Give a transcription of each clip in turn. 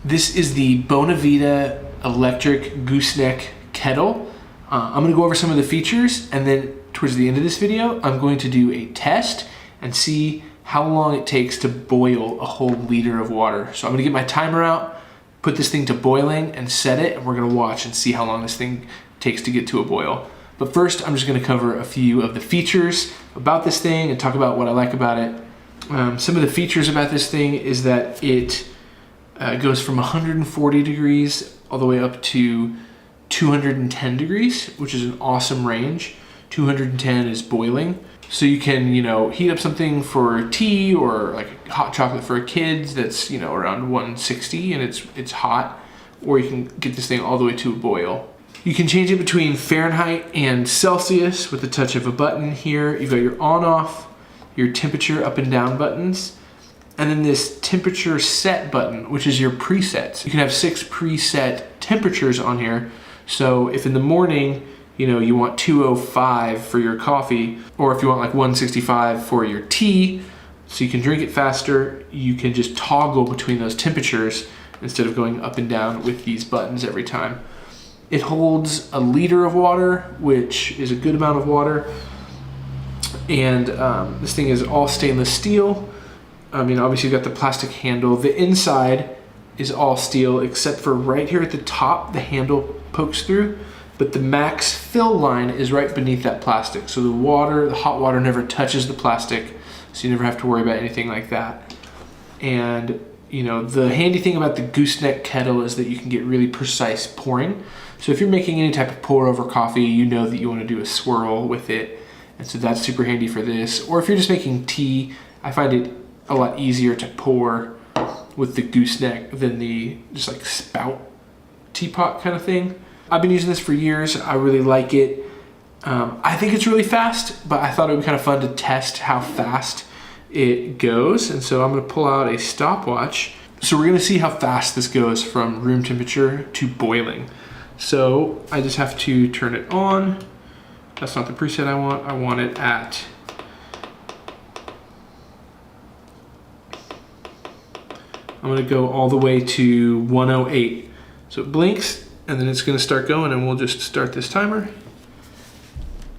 This is the Bonavita electric gooseneck kettle. I'm gonna go over some of the features, and then towards the end of this video, I'm going to do a test and see how long it takes to boil a whole liter of water. So I'm gonna get my timer out, put this thing to boiling and set it, and we're gonna watch and see how long this thing takes to get to a boil. But first, I'm just gonna cover a few of the features about this thing and talk about what I like about it. Some of the features about this thing is that it goes from 140 degrees all the way up to 210 degrees, which is an awesome range. 210 is boiling. So you can, heat up something for tea or like hot chocolate for kids that's, around 160 and it's hot, or you can get this thing all the way to a boil. You can change it between Fahrenheit and Celsius with the touch of a button here. You've got your on off, your temperature up and down buttons, and then this temperature set button, which is your presets. You can have 6 preset temperatures on here. So if in the morning, you want 205 for your coffee, or if you want like 165 for your tea, so you can drink it faster, you can just toggle between those temperatures instead of going up and down with these buttons every time. It holds a liter of water, which is a good amount of water. And this thing is all stainless steel. Obviously you've got the plastic handle. The inside is all steel, except for right here at the top, the handle pokes through, but the max fill line is right beneath that plastic. So the hot water never touches the plastic, so you never have to worry about anything like that. And the handy thing about the gooseneck kettle is that you can get really precise pouring. So if you're making any type of pour over coffee, you know that you want to do a swirl with it. And so that's super handy for this. Or if you're just making tea, I find it a lot easier to pour with the gooseneck than the just like spout teapot kind of thing. I've been using this for years. I really like it. I think it's really fast, but I thought it would be kind of fun to test how fast it goes. And so I'm gonna pull out a stopwatch. So we're gonna see how fast this goes from room temperature to boiling. So I just have to turn it on. That's not the preset I want. I want it at I'm gonna go all the way to 108. So it blinks and then it's gonna start going, and we'll just start this timer.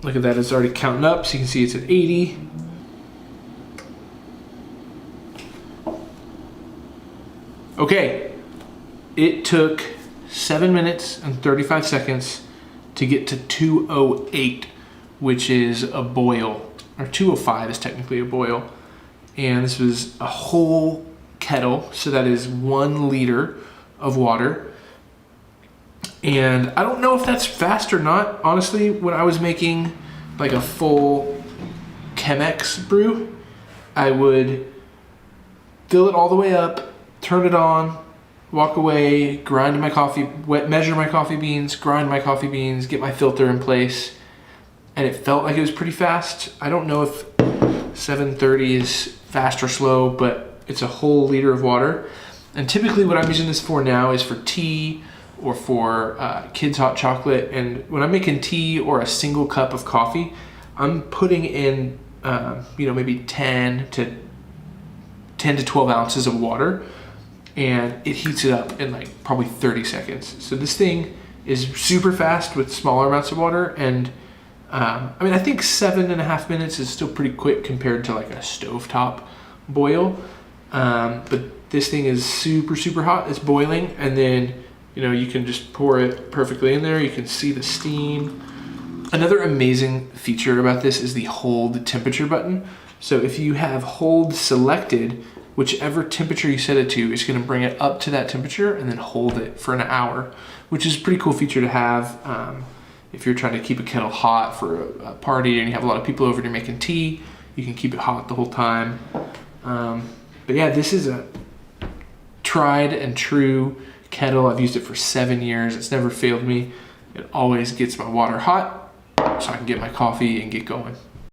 Look at that, it's already counting up, so you can see it's at 80. Okay, it took 7 minutes and 35 seconds to get to 208, which is a boil, or 205 is technically a boil. And this was a whole kettle, so that is 1 liter of water. And I don't know if that's fast or not. Honestly, when I was making like a full Chemex brew, I would fill it all the way up, turn it on, walk away, grind my coffee, measure my coffee beans, grind my coffee beans, get my filter in place, and it felt like it was pretty fast. I don't know if 730 is fast or slow, but it's a whole liter of water. And typically what I'm using this for now is for tea or for kids' hot chocolate. And when I'm making tea or a single cup of coffee, I'm putting in maybe 10 to 12 ounces of water, and it heats it up in like probably 30 seconds. So this thing is super fast with smaller amounts of water. And I think 7.5 minutes is still pretty quick compared to like a stovetop boil. But this thing is super, super hot. It's boiling, and then you can just pour it perfectly in there. You can see the steam. Another amazing feature about this is the hold temperature button. So if you have hold selected, whichever temperature you set it to, it's gonna bring it up to that temperature and then hold it for an hour, which is a pretty cool feature to have. If you're trying to keep a kettle hot for a party and you have a lot of people over and you're making tea, you can keep it hot the whole time. But yeah, this is a tried and true kettle. I've used it for 7 years. It's never failed me. It always gets my water hot so I can get my coffee and get going.